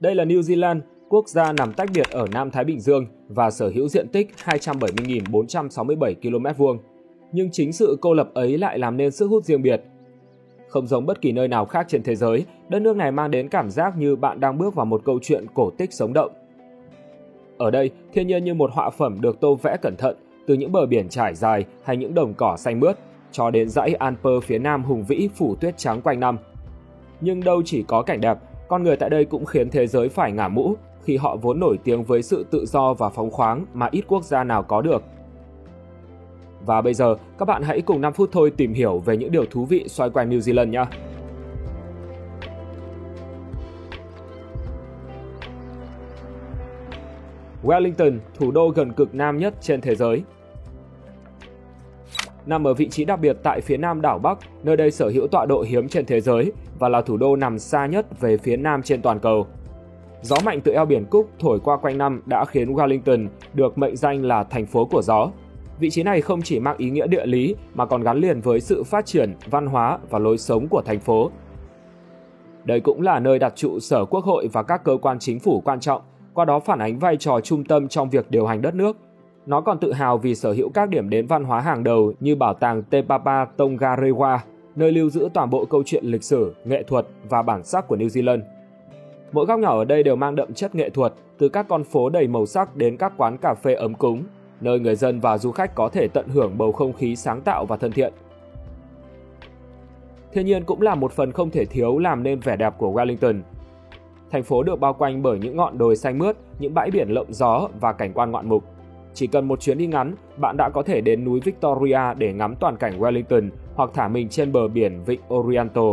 Đây là New Zealand, quốc gia nằm tách biệt ở Nam Thái Bình Dương và sở hữu diện tích 270.467 km2. Nhưng chính sự cô lập ấy lại làm nên sức hút riêng biệt. Không giống bất kỳ nơi nào khác trên thế giới, đất nước này mang đến cảm giác như bạn đang bước vào một câu chuyện cổ tích sống động. Ở đây, thiên nhiên như một họa phẩm được tô vẽ cẩn thận, từ những bờ biển trải dài hay những đồng cỏ xanh mướt, cho đến dãy Alper phía nam hùng vĩ phủ tuyết trắng quanh năm. Nhưng đâu chỉ có cảnh đẹp, con người tại đây cũng khiến thế giới phải ngả mũ khi họ vốn nổi tiếng với sự tự do và phóng khoáng mà ít quốc gia nào có được. Và bây giờ, các bạn hãy cùng 5 phút thôi tìm hiểu về những điều thú vị xoay quanh New Zealand nhé! Wellington, thủ đô gần cực nam nhất trên thế giới. Nằm ở vị trí đặc biệt tại phía nam đảo Bắc, nơi đây sở hữu tọa độ hiếm trên thế giới và là thủ đô nằm xa nhất về phía nam trên toàn cầu. Gió mạnh từ eo biển Cook thổi qua quanh năm đã khiến Wellington được mệnh danh là thành phố của gió. Vị trí này không chỉ mang ý nghĩa địa lý mà còn gắn liền với sự phát triển, văn hóa và lối sống của thành phố. Đây cũng là nơi đặt trụ sở quốc hội và các cơ quan chính phủ quan trọng, qua đó phản ánh vai trò trung tâm trong việc điều hành đất nước. Nó còn tự hào vì sở hữu các điểm đến văn hóa hàng đầu như bảo tàng Te Papa Tongarewa, nơi lưu giữ toàn bộ câu chuyện lịch sử, nghệ thuật và bản sắc của New Zealand. Mỗi góc nhỏ ở đây đều mang đậm chất nghệ thuật, từ các con phố đầy màu sắc đến các quán cà phê ấm cúng, nơi người dân và du khách có thể tận hưởng bầu không khí sáng tạo và thân thiện. Thiên nhiên cũng là một phần không thể thiếu làm nên vẻ đẹp của Wellington. Thành phố được bao quanh bởi những ngọn đồi xanh mướt, những bãi biển lộng gió và cảnh quan ngoạn mục. Chỉ cần một chuyến đi ngắn, bạn đã có thể đến núi Victoria để ngắm toàn cảnh Wellington hoặc thả mình trên bờ biển vịnh Oriental.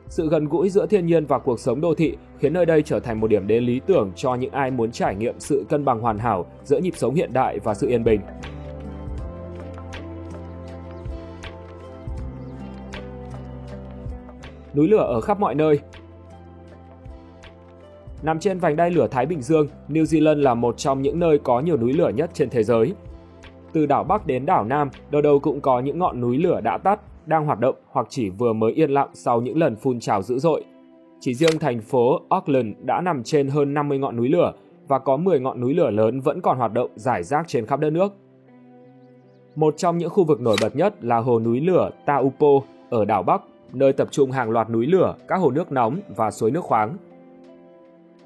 Sự gần gũi giữa thiên nhiên và cuộc sống đô thị khiến nơi đây trở thành một điểm đến lý tưởng cho những ai muốn trải nghiệm sự cân bằng hoàn hảo giữa nhịp sống hiện đại và sự yên bình. Núi lửa ở khắp mọi nơi. Nằm trên vành đai lửa Thái Bình Dương, New Zealand là một trong những nơi có nhiều núi lửa nhất trên thế giới. Từ đảo Bắc đến đảo Nam, đâu đâu cũng có những ngọn núi lửa đã tắt, đang hoạt động hoặc chỉ vừa mới yên lặng sau những lần phun trào dữ dội. Chỉ riêng thành phố Auckland đã nằm trên hơn 50 ngọn núi lửa và có 10 ngọn núi lửa lớn vẫn còn hoạt động rải rác trên khắp đất nước. Một trong những khu vực nổi bật nhất là hồ núi lửa Taupo ở đảo Bắc, nơi tập trung hàng loạt núi lửa, các hồ nước nóng và suối nước khoáng.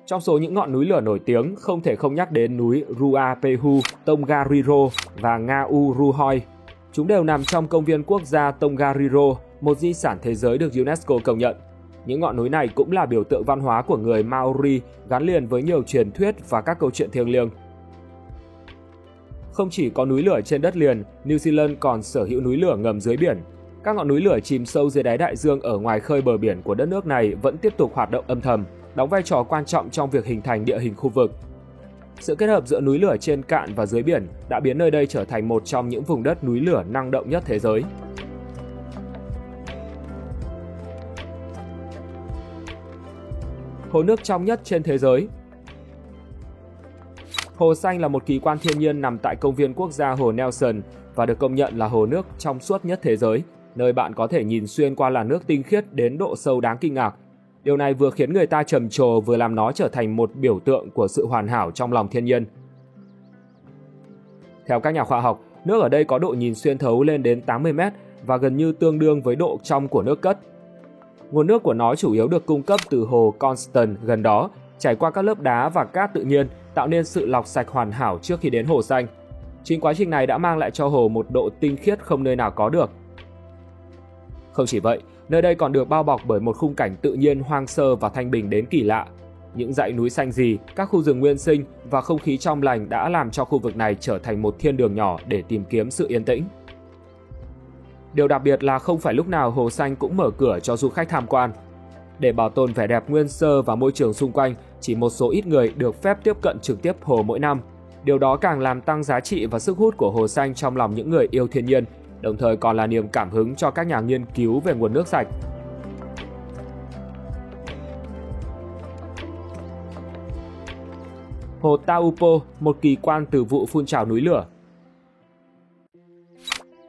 Trong số những ngọn núi lửa nổi tiếng, không thể không nhắc đến núi Ruapehu, Tongariro và Ngau Ruhoi. Chúng đều nằm trong công viên quốc gia Tongariro, một di sản thế giới được UNESCO công nhận. Những ngọn núi này cũng là biểu tượng văn hóa của người Maori, gắn liền với nhiều truyền thuyết và các câu chuyện thiêng liêng. Không chỉ có núi lửa trên đất liền, New Zealand còn sở hữu núi lửa ngầm dưới biển. Các ngọn núi lửa chìm sâu dưới đáy đại dương ở ngoài khơi bờ biển của đất nước này vẫn tiếp tục hoạt động âm thầm, đóng vai trò quan trọng trong việc hình thành địa hình khu vực. Sự kết hợp giữa núi lửa trên cạn và dưới biển đã biến nơi đây trở thành một trong những vùng đất núi lửa năng động nhất thế giới. Hồ nước trong nhất trên thế giới. Hồ Xanh là một kỳ quan thiên nhiên nằm tại công viên quốc gia Hồ Nelson và được công nhận là hồ nước trong suốt nhất thế giới, nơi bạn có thể nhìn xuyên qua làn nước tinh khiết đến độ sâu đáng kinh ngạc. Điều này vừa khiến người ta trầm trồ vừa làm nó trở thành một biểu tượng của sự hoàn hảo trong lòng thiên nhiên. Theo các nhà khoa học, nước ở đây có độ nhìn xuyên thấu lên đến 80 m và gần như tương đương với độ trong của nước cất. Nguồn nước của nó chủ yếu được cung cấp từ hồ Constant gần đó, trải qua các lớp đá và cát tự nhiên, tạo nên sự lọc sạch hoàn hảo trước khi đến Hồ Xanh. Chính quá trình này đã mang lại cho hồ một độ tinh khiết không nơi nào có được. Không chỉ vậy, nơi đây còn được bao bọc bởi một khung cảnh tự nhiên hoang sơ và thanh bình đến kỳ lạ. Những dãy núi xanh rì, các khu rừng nguyên sinh và không khí trong lành đã làm cho khu vực này trở thành một thiên đường nhỏ để tìm kiếm sự yên tĩnh. Điều đặc biệt là không phải lúc nào Hồ Xanh cũng mở cửa cho du khách tham quan. Để bảo tồn vẻ đẹp nguyên sơ và môi trường xung quanh, chỉ một số ít người được phép tiếp cận trực tiếp hồ mỗi năm. Điều đó càng làm tăng giá trị và sức hút của Hồ Xanh trong lòng những người yêu thiên nhiên, đồng thời còn là niềm cảm hứng cho các nhà nghiên cứu về nguồn nước sạch. Hồ Taupo, một kỳ quan từ vụ phun trào núi lửa.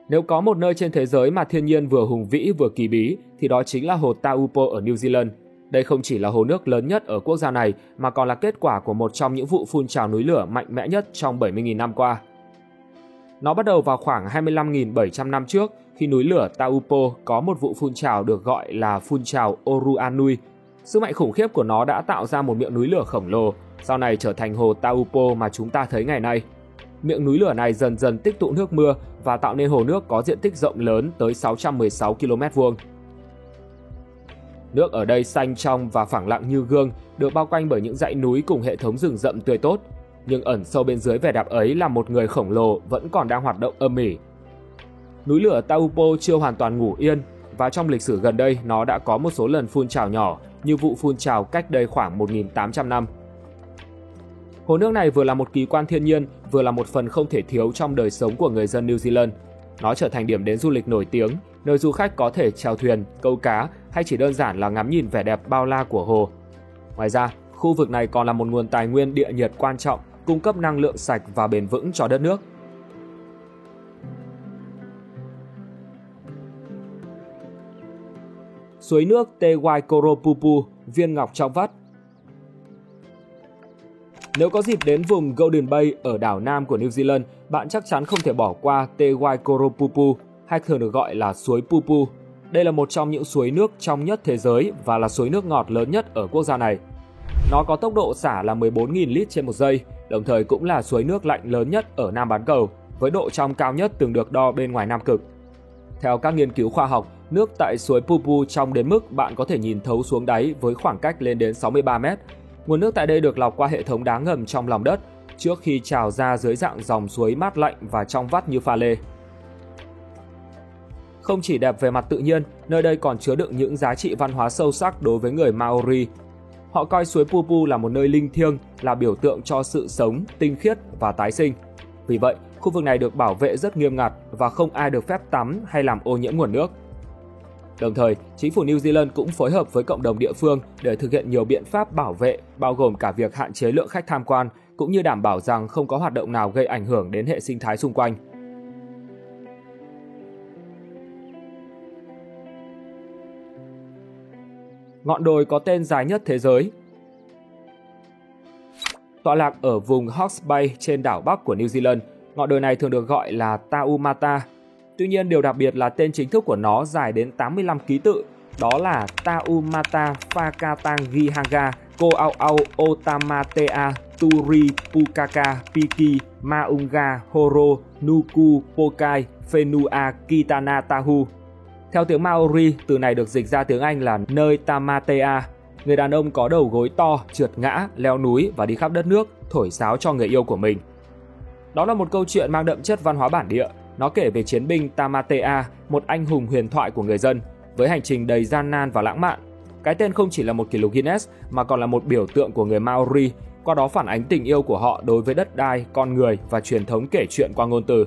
Nếu có một nơi trên thế giới mà thiên nhiên vừa hùng vĩ vừa kỳ bí, thì đó chính là hồ Taupo ở New Zealand. Đây không chỉ là hồ nước lớn nhất ở quốc gia này mà còn là kết quả của một trong những vụ phun trào núi lửa mạnh mẽ nhất trong 70.000 năm qua. Nó bắt đầu vào khoảng 25.700 năm trước khi núi lửa Taupo có một vụ phun trào được gọi là phun trào Oruanui. Sức mạnh khủng khiếp của nó đã tạo ra một miệng núi lửa khổng lồ, sau này trở thành hồ Taupo mà chúng ta thấy ngày nay. Miệng núi lửa này dần dần tích tụ nước mưa và tạo nên hồ nước có diện tích rộng lớn tới 616 km vuông. Nước ở đây xanh trong và phẳng lặng như gương, được bao quanh bởi những dãy núi cùng hệ thống rừng rậm tươi tốt. Nhưng ẩn sâu bên dưới vẻ đẹp ấy là một người khổng lồ vẫn còn đang hoạt động âm ỉ. Núi lửa Taupo chưa hoàn toàn ngủ yên và trong lịch sử gần đây nó đã có một số lần phun trào nhỏ như vụ phun trào cách đây khoảng 1.800 năm. Hồ nước này vừa là một kỳ quan thiên nhiên, vừa là một phần không thể thiếu trong đời sống của người dân New Zealand. Nó trở thành điểm đến du lịch nổi tiếng, nơi du khách có thể chèo thuyền, câu cá hay chỉ đơn giản là ngắm nhìn vẻ đẹp bao la của hồ. Ngoài ra, khu vực này còn là một nguồn tài nguyên địa nhiệt quan trọng, cung cấp năng lượng sạch và bền vững cho đất nước. Suối nước Te Waikoropupu, viên ngọc trong vắt. Nếu có dịp đến vùng Golden Bay ở đảo Nam của New Zealand, bạn chắc chắn không thể bỏ qua Te Waikoropupu, hay thường được gọi là suối Pupu. Đây là một trong những suối nước trong nhất thế giới và là suối nước ngọt lớn nhất ở quốc gia này. Nó có tốc độ xả là 14.000 lít trên một giây, đồng thời cũng là suối nước lạnh lớn nhất ở Nam bán cầu, với độ trong cao nhất từng được đo bên ngoài Nam cực. Theo các nghiên cứu khoa học, nước tại suối Pupu trong đến mức bạn có thể nhìn thấu xuống đáy với khoảng cách lên đến 63 mét. Nguồn nước tại đây được lọc qua hệ thống đá ngầm trong lòng đất trước khi trào ra dưới dạng dòng suối mát lạnh và trong vắt như pha lê. Không chỉ đẹp về mặt tự nhiên, nơi đây còn chứa đựng những giá trị văn hóa sâu sắc đối với người Maori. Họ coi suối Pupu là một nơi linh thiêng, là biểu tượng cho sự sống, tinh khiết và tái sinh. Vì vậy, khu vực này được bảo vệ rất nghiêm ngặt và không ai được phép tắm hay làm ô nhiễm nguồn nước. Đồng thời, chính phủ New Zealand cũng phối hợp với cộng đồng địa phương để thực hiện nhiều biện pháp bảo vệ, bao gồm cả việc hạn chế lượng khách tham quan, cũng như đảm bảo rằng không có hoạt động nào gây ảnh hưởng đến hệ sinh thái xung quanh. Ngọn đồi có tên dài nhất thế giới. Tọa lạc ở vùng Hawke's Bay trên đảo Bắc của New Zealand, ngọn đồi này thường được gọi là Taumata. Tuy nhiên, điều đặc biệt là tên chính thức của nó dài đến 85 ký tự, đó là Taumata Whakatangihanga Ko'au'au Otamatea Turi Pukaka Piki Maunga Horo Nuku Pokai Whenua Kitana Tahu. Theo tiếng Maori, từ này được dịch ra tiếng Anh là nơi Tamatea. Người đàn ông có đầu gối to, trượt ngã, leo núi và đi khắp đất nước, thổi sáo cho người yêu của mình. Đó là một câu chuyện mang đậm chất văn hóa bản địa. Nó kể về chiến binh Tamatea, một anh hùng huyền thoại của người dân, với hành trình đầy gian nan và lãng mạn. Cái tên không chỉ là một kỷ lục Guinness mà còn là một biểu tượng của người Maori, qua đó phản ánh tình yêu của họ đối với đất đai, con người và truyền thống kể chuyện qua ngôn từ.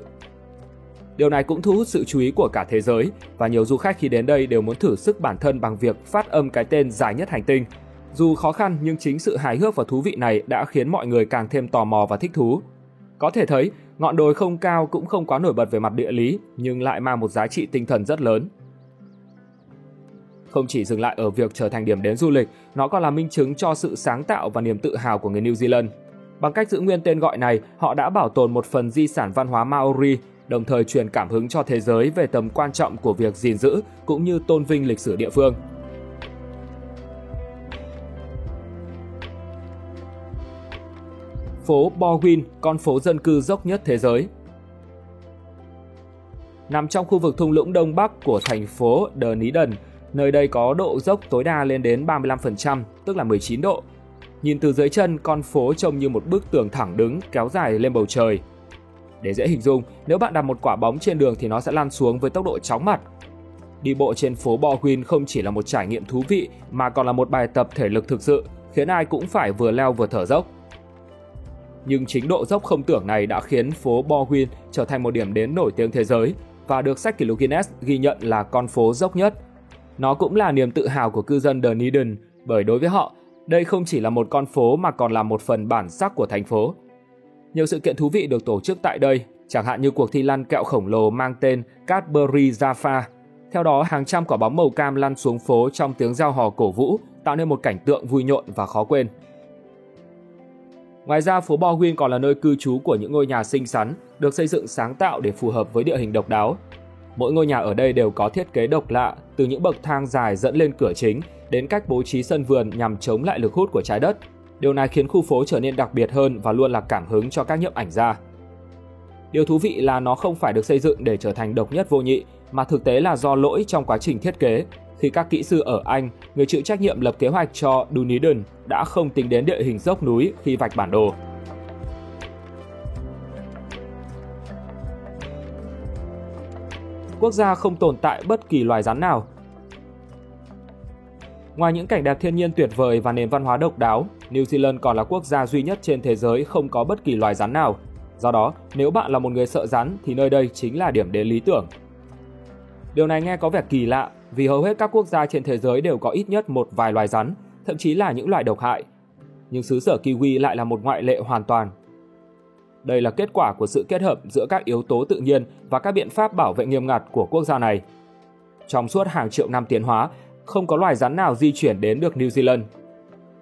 Điều này cũng thu hút sự chú ý của cả thế giới và nhiều du khách khi đến đây đều muốn thử sức bản thân bằng việc phát âm cái tên dài nhất hành tinh. Dù khó khăn nhưng chính sự hài hước và thú vị này đã khiến mọi người càng thêm tò mò và thích thú. Có thể thấy, ngọn đồi không cao cũng không quá nổi bật về mặt địa lý nhưng lại mang một giá trị tinh thần rất lớn. Không chỉ dừng lại ở việc trở thành điểm đến du lịch, nó còn là minh chứng cho sự sáng tạo và niềm tự hào của người New Zealand. Bằng cách giữ nguyên tên gọi này, họ đã bảo tồn một phần di sản văn hóa Maori, đồng thời truyền cảm hứng cho thế giới về tầm quan trọng của việc gìn giữ cũng như tôn vinh lịch sử địa phương. Phố Bowen, con phố dân cư dốc nhất thế giới. Nằm trong khu vực thung lũng đông bắc của thành phố Dunedin, nơi đây có độ dốc tối đa lên đến 35%, tức là 19 độ. Nhìn từ dưới chân, con phố trông như một bức tường thẳng đứng kéo dài lên bầu trời. Để dễ hình dung, nếu bạn đặt một quả bóng trên đường thì nó sẽ lăn xuống với tốc độ chóng mặt. Đi bộ trên phố Bowen không chỉ là một trải nghiệm thú vị mà còn là một bài tập thể lực thực sự, khiến ai cũng phải vừa leo vừa thở dốc. Nhưng chính độ dốc không tưởng này đã khiến phố Bowen trở thành một điểm đến nổi tiếng thế giới và được sách kỷ lục Guinness ghi nhận là con phố dốc nhất. Nó cũng là niềm tự hào của cư dân Dunedin, bởi đối với họ, đây không chỉ là một con phố mà còn là một phần bản sắc của thành phố. Nhiều sự kiện thú vị được tổ chức tại đây, chẳng hạn như cuộc thi lăn kẹo khổng lồ mang tên Cadbury Jaffa. Theo đó, hàng trăm quả bóng màu cam lăn xuống phố trong tiếng reo hò cổ vũ, tạo nên một cảnh tượng vui nhộn và khó quên. Ngoài ra, phố Bourguin còn là nơi cư trú của những ngôi nhà xinh xắn, được xây dựng sáng tạo để phù hợp với địa hình độc đáo. Mỗi ngôi nhà ở đây đều có thiết kế độc lạ, từ những bậc thang dài dẫn lên cửa chính đến cách bố trí sân vườn nhằm chống lại lực hút của trái đất. Điều này khiến khu phố trở nên đặc biệt hơn và luôn là cảm hứng cho các nhiếp ảnh gia. Điều thú vị là nó không phải được xây dựng để trở thành độc nhất vô nhị, mà thực tế là do lỗi trong quá trình thiết kế, khi các kỹ sư ở Anh, người chịu trách nhiệm lập kế hoạch cho Dunedin, đã không tính đến địa hình dốc núi khi vạch bản đồ. Quốc gia không tồn tại bất kỳ loài rắn nào. Ngoài những cảnh đẹp thiên nhiên tuyệt vời và nền văn hóa độc đáo, New Zealand còn là quốc gia duy nhất trên thế giới không có bất kỳ loài rắn nào. Do đó, nếu bạn là một người sợ rắn thì nơi đây chính là điểm đến lý tưởng. Điều này nghe có vẻ kỳ lạ vì hầu hết các quốc gia trên thế giới đều có ít nhất một vài loài rắn, thậm chí là những loài độc hại. Nhưng xứ sở Kiwi lại là một ngoại lệ hoàn toàn. Đây là kết quả của sự kết hợp giữa các yếu tố tự nhiên và các biện pháp bảo vệ nghiêm ngặt của quốc gia này. Trong suốt hàng triệu năm tiến hóa, không có loài rắn nào di chuyển đến được New Zealand.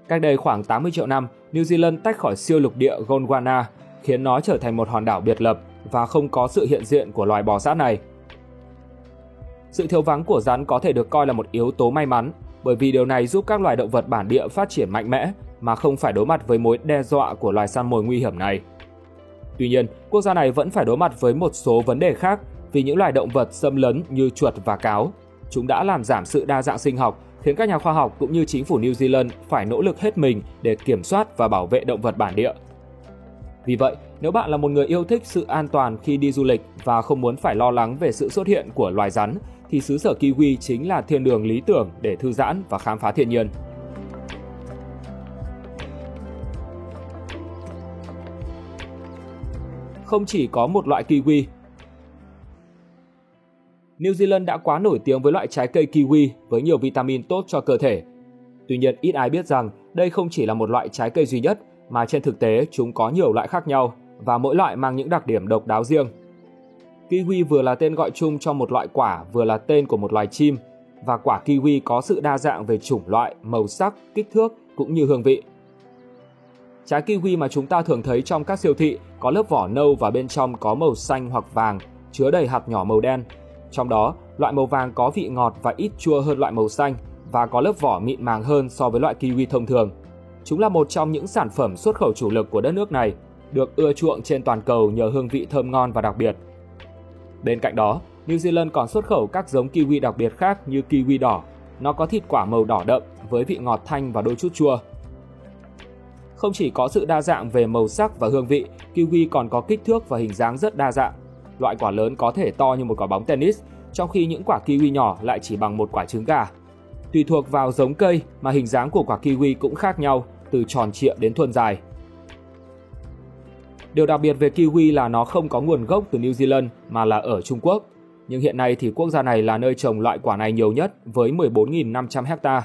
Cách đây khoảng 80 triệu năm, New Zealand tách khỏi siêu lục địa Gondwana, khiến nó trở thành một hòn đảo biệt lập và không có sự hiện diện của loài bò sát này. Sự thiếu vắng của rắn có thể được coi là một yếu tố may mắn, bởi vì điều này giúp các loài động vật bản địa phát triển mạnh mẽ mà không phải đối mặt với mối đe dọa của loài săn mồi nguy hiểm này. Tuy nhiên, quốc gia này vẫn phải đối mặt với một số vấn đề khác vì những loài động vật xâm lấn như chuột và cáo. Chúng đã làm giảm sự đa dạng sinh học, khiến các nhà khoa học cũng như chính phủ New Zealand phải nỗ lực hết mình để kiểm soát và bảo vệ động vật bản địa. Vì vậy, nếu bạn là một người yêu thích sự an toàn khi đi du lịch và không muốn phải lo lắng về sự xuất hiện của loài rắn, thì xứ sở Kiwi chính là thiên đường lý tưởng để thư giãn và khám phá thiên nhiên. Không chỉ có một loại kiwi. New Zealand đã quá nổi tiếng với loại trái cây kiwi với nhiều vitamin tốt cho cơ thể. Tuy nhiên, ít ai biết rằng đây không chỉ là một loại trái cây duy nhất, mà trên thực tế chúng có nhiều loại khác nhau và mỗi loại mang những đặc điểm độc đáo riêng. Kiwi vừa là tên gọi chung cho một loại quả, vừa là tên của một loài chim, và quả kiwi có sự đa dạng về chủng loại, màu sắc, kích thước cũng như hương vị. Trái kiwi mà chúng ta thường thấy trong các siêu thị có lớp vỏ nâu và bên trong có màu xanh hoặc vàng, chứa đầy hạt nhỏ màu đen. Trong đó, loại màu vàng có vị ngọt và ít chua hơn loại màu xanh và có lớp vỏ mịn màng hơn so với loại kiwi thông thường. Chúng là một trong những sản phẩm xuất khẩu chủ lực của đất nước này, được ưa chuộng trên toàn cầu nhờ hương vị thơm ngon và đặc biệt. Bên cạnh đó, New Zealand còn xuất khẩu các giống kiwi đặc biệt khác như kiwi đỏ. Nó có thịt quả màu đỏ đậm với vị ngọt thanh và đôi chút chua. Không chỉ có sự đa dạng về màu sắc và hương vị, kiwi còn có kích thước và hình dáng rất đa dạng. Loại quả lớn có thể to như một quả bóng tennis, trong khi những quả kiwi nhỏ lại chỉ bằng một quả trứng gà. Tùy thuộc vào giống cây mà hình dáng của quả kiwi cũng khác nhau, từ tròn trịa đến thuôn dài. Điều đặc biệt về kiwi là nó không có nguồn gốc từ New Zealand mà là ở Trung Quốc. Nhưng hiện nay thì quốc gia này là nơi trồng loại quả này nhiều nhất với 14.500 ha.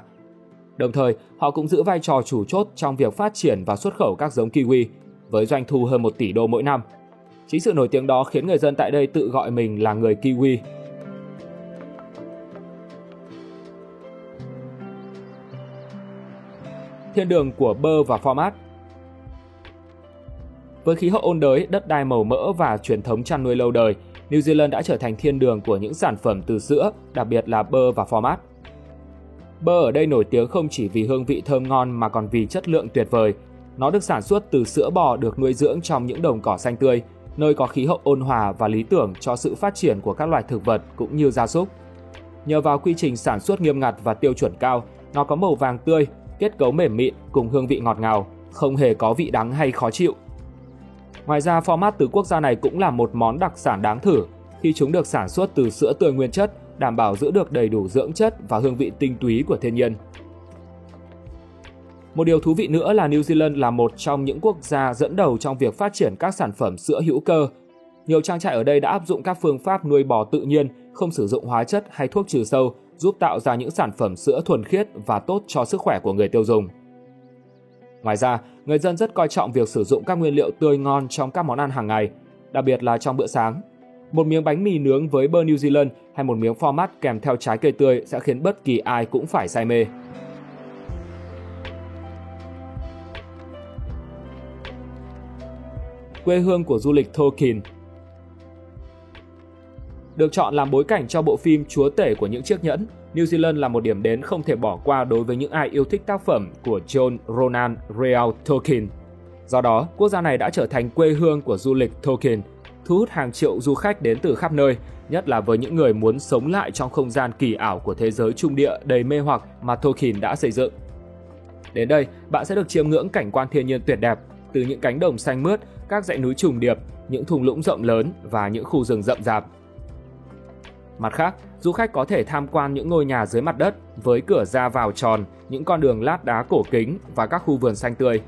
Đồng thời, họ cũng giữ vai trò chủ chốt trong việc phát triển và xuất khẩu các giống kiwi, với doanh thu hơn 1 tỷ đô mỗi năm. Chính sự nổi tiếng đó khiến người dân tại đây tự gọi mình là người kiwi. Thiên đường của bơ và format. Với khí hậu ôn đới, đất đai màu mỡ và truyền thống chăn nuôi lâu đời, New Zealand đã trở thành thiên đường của những sản phẩm từ sữa, đặc biệt là bơ và format. Bơ ở đây nổi tiếng không chỉ vì hương vị thơm ngon mà còn vì chất lượng tuyệt vời. Nó được sản xuất từ sữa bò được nuôi dưỡng trong những đồng cỏ xanh tươi, nơi có khí hậu ôn hòa và lý tưởng cho sự phát triển của các loài thực vật cũng như gia súc. Nhờ vào quy trình sản xuất nghiêm ngặt và tiêu chuẩn cao, nó có màu vàng tươi, kết cấu mềm mịn cùng hương vị ngọt ngào, không hề có vị đắng hay khó chịu. Ngoài ra, format từ quốc gia này cũng là một món đặc sản đáng thử khi chúng được sản xuất từ sữa tươi nguyên chất, đảm bảo giữ được đầy đủ dưỡng chất và hương vị tinh túy của thiên nhiên. Một điều thú vị nữa là New Zealand là một trong những quốc gia dẫn đầu trong việc phát triển các sản phẩm sữa hữu cơ. Nhiều trang trại ở đây đã áp dụng các phương pháp nuôi bò tự nhiên, không sử dụng hóa chất hay thuốc trừ sâu, giúp tạo ra những sản phẩm sữa thuần khiết và tốt cho sức khỏe của người tiêu dùng. Ngoài ra, người dân rất coi trọng việc sử dụng các nguyên liệu tươi ngon trong các món ăn hàng ngày, đặc biệt là trong bữa sáng. Một miếng bánh mì nướng với bơ New Zealand hay một miếng format kèm theo trái cây tươi sẽ khiến bất kỳ ai cũng phải say mê. quê hương của du lịch Tolkien. Được chọn làm bối cảnh cho bộ phim Chúa tể của những chiếc nhẫn, New Zealand là một điểm đến không thể bỏ qua đối với những ai yêu thích tác phẩm của John Ronan Reuel Tolkien. Do đó, quốc gia này đã trở thành quê hương của du lịch Tolkien, thu hút hàng triệu du khách đến từ khắp nơi, nhất là với những người muốn sống lại trong không gian kỳ ảo của thế giới trung địa đầy mê hoặc mà Tolkien đã xây dựng. Đến đây, bạn sẽ được chiêm ngưỡng cảnh quan thiên nhiên tuyệt đẹp, từ những cánh đồng xanh mướt, các dãy núi trùng điệp, những thung lũng rộng lớn và những khu rừng rậm rạp. Mặt khác, du khách có thể tham quan những ngôi nhà dưới mặt đất với cửa ra vào tròn, những con đường lát đá cổ kính và các khu vườn xanh tươi.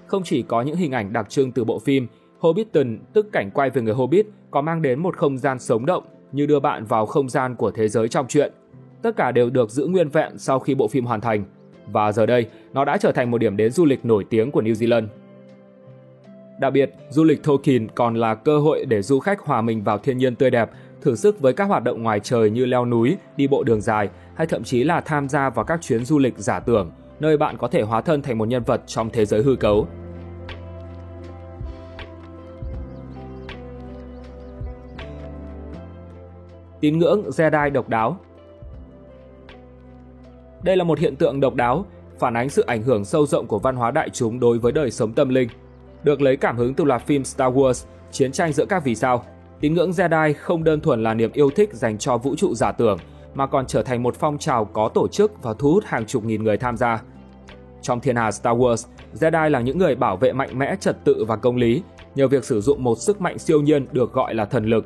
Không chỉ có những hình ảnh đặc trưng từ bộ phim, Hobbiton, tức cảnh quay về người Hobbit, có mang đến một không gian sống động như đưa bạn vào không gian của thế giới trong truyện. Tất cả đều được giữ nguyên vẹn sau khi bộ phim hoàn thành. Và giờ đây, nó đã trở thành một điểm đến du lịch nổi tiếng của New Zealand. Đặc biệt, du lịch Tolkien còn là cơ hội để du khách hòa mình vào thiên nhiên tươi đẹp, thử sức với các hoạt động ngoài trời như leo núi, đi bộ đường dài hay thậm chí là tham gia vào các chuyến du lịch giả tưởng, nơi bạn có thể hóa thân thành một nhân vật trong thế giới hư cấu. Tín ngưỡng Jedi độc đáo. Đây là một hiện tượng độc đáo, phản ánh sự ảnh hưởng sâu rộng của văn hóa đại chúng đối với đời sống tâm linh. Được lấy cảm hứng từ loạt phim Star Wars, Chiến tranh giữa các vì sao, tín ngưỡng Jedi không đơn thuần là niềm yêu thích dành cho vũ trụ giả tưởng, mà còn trở thành một phong trào có tổ chức và thu hút hàng chục nghìn người tham gia. Trong thiên hà Star Wars, Jedi là những người bảo vệ mạnh mẽ trật tự và công lý, nhờ việc sử dụng một sức mạnh siêu nhiên được gọi là thần lực.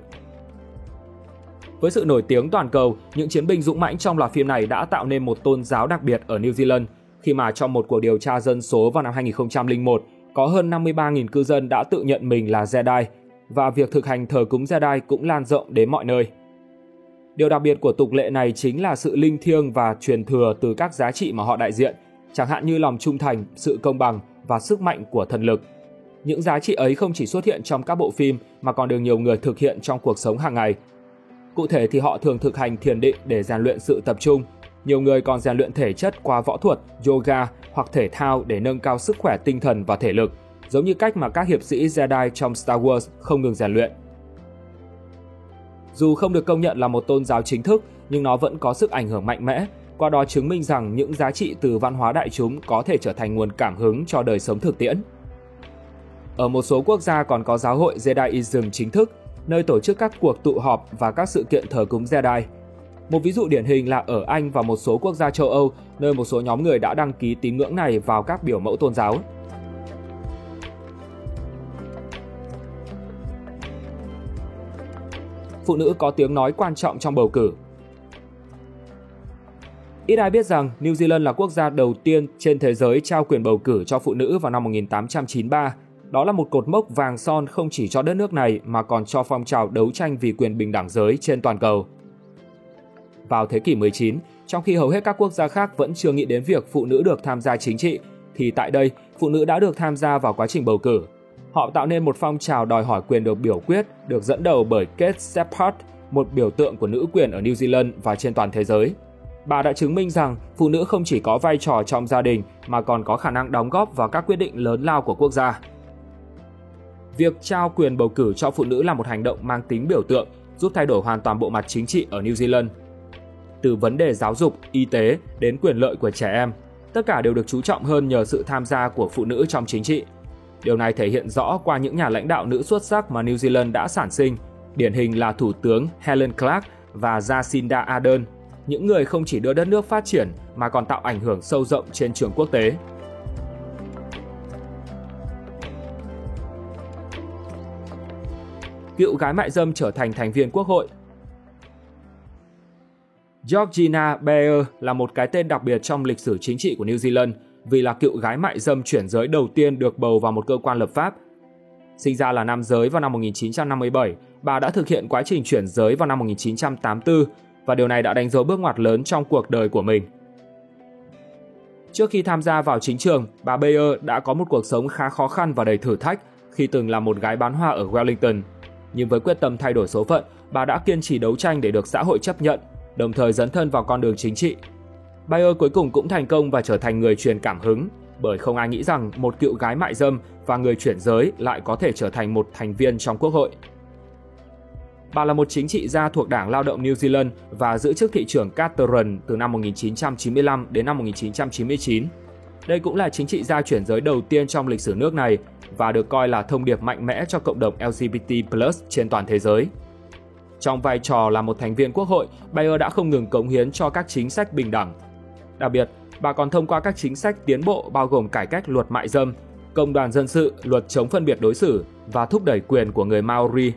Với sự nổi tiếng toàn cầu, những chiến binh dũng mãnh trong loạt phim này đã tạo nên một tôn giáo đặc biệt ở New Zealand, khi mà trong một cuộc điều tra dân số vào năm 2001, có hơn 53.000 cư dân đã tự nhận mình là Jedi, và việc thực hành thờ cúng Jedi cũng lan rộng đến mọi nơi. Điều đặc biệt của tục lệ này chính là sự linh thiêng và truyền thừa từ các giá trị mà họ đại diện, chẳng hạn như lòng trung thành, sự công bằng và sức mạnh của thần lực. Những giá trị ấy không chỉ xuất hiện trong các bộ phim mà còn được nhiều người thực hiện trong cuộc sống hàng ngày. Cụ thể thì họ thường thực hành thiền định để rèn luyện sự tập trung. Nhiều người còn rèn luyện thể chất qua võ thuật, yoga hoặc thể thao để nâng cao sức khỏe tinh thần và thể lực, giống như cách mà các hiệp sĩ Jedi trong Star Wars không ngừng rèn luyện. Dù không được công nhận là một tôn giáo chính thức, nhưng nó vẫn có sức ảnh hưởng mạnh mẽ, qua đó chứng minh rằng những giá trị từ văn hóa đại chúng có thể trở thành nguồn cảm hứng cho đời sống thực tiễn. Ở một số quốc gia còn có giáo hội Jediism chính thức, nơi tổ chức các cuộc tụ họp và các sự kiện thờ cúng Jedi. Một ví dụ điển hình là ở Anh và một số quốc gia châu Âu, nơi một số nhóm người đã đăng ký tín ngưỡng này vào các biểu mẫu tôn giáo. Phụ nữ có tiếng nói quan trọng trong bầu cử. Ít ai biết rằng New Zealand là quốc gia đầu tiên trên thế giới trao quyền bầu cử cho phụ nữ vào năm 1893. Đó là một cột mốc vàng son không chỉ cho đất nước này mà còn cho phong trào đấu tranh vì quyền bình đẳng giới trên toàn cầu. Vào thế kỷ 19, trong khi hầu hết các quốc gia khác vẫn chưa nghĩ đến việc phụ nữ được tham gia chính trị, thì tại đây, phụ nữ đã được tham gia vào quá trình bầu cử. Họ tạo nên một phong trào đòi hỏi quyền được biểu quyết, được dẫn đầu bởi Kate Shepherd, một biểu tượng của nữ quyền ở New Zealand và trên toàn thế giới. Bà đã chứng minh rằng phụ nữ không chỉ có vai trò trong gia đình mà còn có khả năng đóng góp vào các quyết định lớn lao của quốc gia. Việc trao quyền bầu cử cho phụ nữ là một hành động mang tính biểu tượng, giúp thay đổi hoàn toàn bộ mặt chính trị ở New Zealand. Từ vấn đề giáo dục, y tế đến quyền lợi của trẻ em, tất cả đều được chú trọng hơn nhờ sự tham gia của phụ nữ trong chính trị. Điều này thể hiện rõ qua những nhà lãnh đạo nữ xuất sắc mà New Zealand đã sản sinh, điển hình là Thủ tướng Helen Clark và Jacinda Ardern, những người không chỉ đưa đất nước phát triển mà còn tạo ảnh hưởng sâu rộng trên trường quốc tế. Cựu gái mại dâm trở thành thành viên quốc hội. Georgina Beer là một cái tên đặc biệt trong lịch sử chính trị của New Zealand vì là cựu gái mại dâm chuyển giới đầu tiên được bầu vào một cơ quan lập pháp. Sinh ra là nam giới vào năm 1957, bà đã thực hiện quá trình chuyển giới vào năm 1984 và điều này đã đánh dấu bước ngoặt lớn trong cuộc đời của mình. Trước khi tham gia vào chính trường, bà Beer đã có một cuộc sống khá khó khăn và đầy thử thách khi từng là một gái bán hoa ở Wellington. Nhưng với quyết tâm thay đổi số phận, bà đã kiên trì đấu tranh để được xã hội chấp nhận, đồng thời dấn thân vào con đường chính trị. Beer cuối cùng cũng thành công và trở thành người truyền cảm hứng, bởi không ai nghĩ rằng một cựu gái mại dâm và người chuyển giới lại có thể trở thành một thành viên trong quốc hội. Bà là một chính trị gia thuộc Đảng Lao động New Zealand và giữ chức thị trưởng Cateran từ năm 1995 đến năm 1999. Đây cũng là chính trị gia chuyển giới đầu tiên trong lịch sử nước này và được coi là thông điệp mạnh mẽ cho cộng đồng LGBT+ trên toàn thế giới. Trong vai trò là một thành viên quốc hội, Bayer đã không ngừng cống hiến cho các chính sách bình đẳng. Đặc biệt, bà còn thông qua các chính sách tiến bộ bao gồm cải cách luật mại dâm, công đoàn dân sự, luật chống phân biệt đối xử và thúc đẩy quyền của người Maori.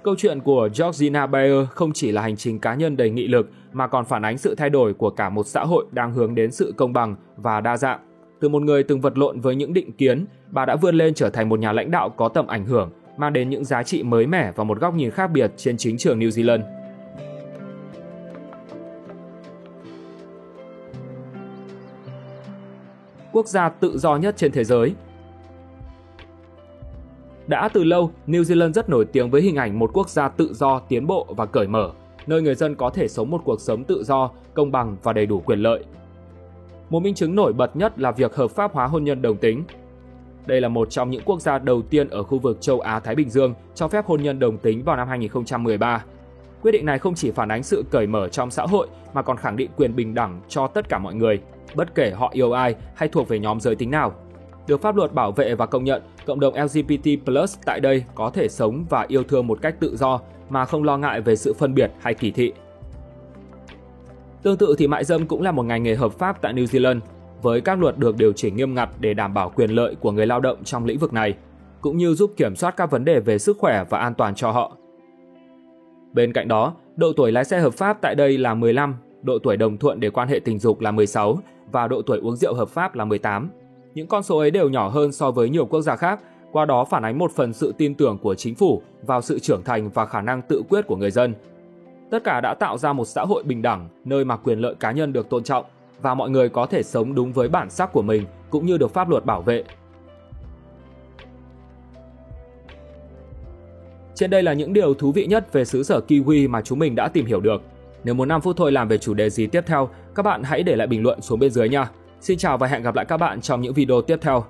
Câu chuyện của Georgina Bayer không chỉ là hành trình cá nhân đầy nghị lực mà còn phản ánh sự thay đổi của cả một xã hội đang hướng đến sự công bằng và đa dạng. Từ một người từng vật lộn với những định kiến, bà đã vươn lên trở thành một nhà lãnh đạo có tầm ảnh hưởng, mang đến những giá trị mới mẻ và một góc nhìn khác biệt trên chính trường New Zealand. Quốc gia tự do nhất trên thế giới. Đã từ lâu, New Zealand rất nổi tiếng với hình ảnh một quốc gia tự do, tiến bộ và cởi mở, nơi người dân có thể sống một cuộc sống tự do, công bằng và đầy đủ quyền lợi. Một minh chứng nổi bật nhất là việc hợp pháp hóa hôn nhân đồng tính. Đây là một trong những quốc gia đầu tiên ở khu vực châu Á-Thái Bình Dương cho phép hôn nhân đồng tính vào năm 2013. Quyết định này không chỉ phản ánh sự cởi mở trong xã hội mà còn khẳng định quyền bình đẳng cho tất cả mọi người, bất kể họ yêu ai hay thuộc về nhóm giới tính nào. Được pháp luật bảo vệ và công nhận, cộng đồng LGBT+ tại đây có thể sống và yêu thương một cách tự do mà không lo ngại về sự phân biệt hay kỳ thị. Tương tự thì mại dâm cũng là một ngành nghề hợp pháp tại New Zealand, với các luật được điều chỉnh nghiêm ngặt để đảm bảo quyền lợi của người lao động trong lĩnh vực này, cũng như giúp kiểm soát các vấn đề về sức khỏe và an toàn cho họ. Bên cạnh đó, độ tuổi lái xe hợp pháp tại đây là 15, độ tuổi đồng thuận để quan hệ tình dục là 16 và độ tuổi uống rượu hợp pháp là 18. Những con số ấy đều nhỏ hơn so với nhiều quốc gia khác, qua đó phản ánh một phần sự tin tưởng của chính phủ vào sự trưởng thành và khả năng tự quyết của người dân. Tất cả đã tạo ra một xã hội bình đẳng, nơi mà quyền lợi cá nhân được tôn trọng và mọi người có thể sống đúng với bản sắc của mình cũng như được pháp luật bảo vệ. Trên đây là những điều thú vị nhất về xứ sở Kiwi mà chúng mình đã tìm hiểu được. Nếu muốn 5 phút thôi làm về chủ đề gì tiếp theo, các bạn hãy để lại bình luận xuống bên dưới nha. Xin chào và hẹn gặp lại các bạn trong những video tiếp theo.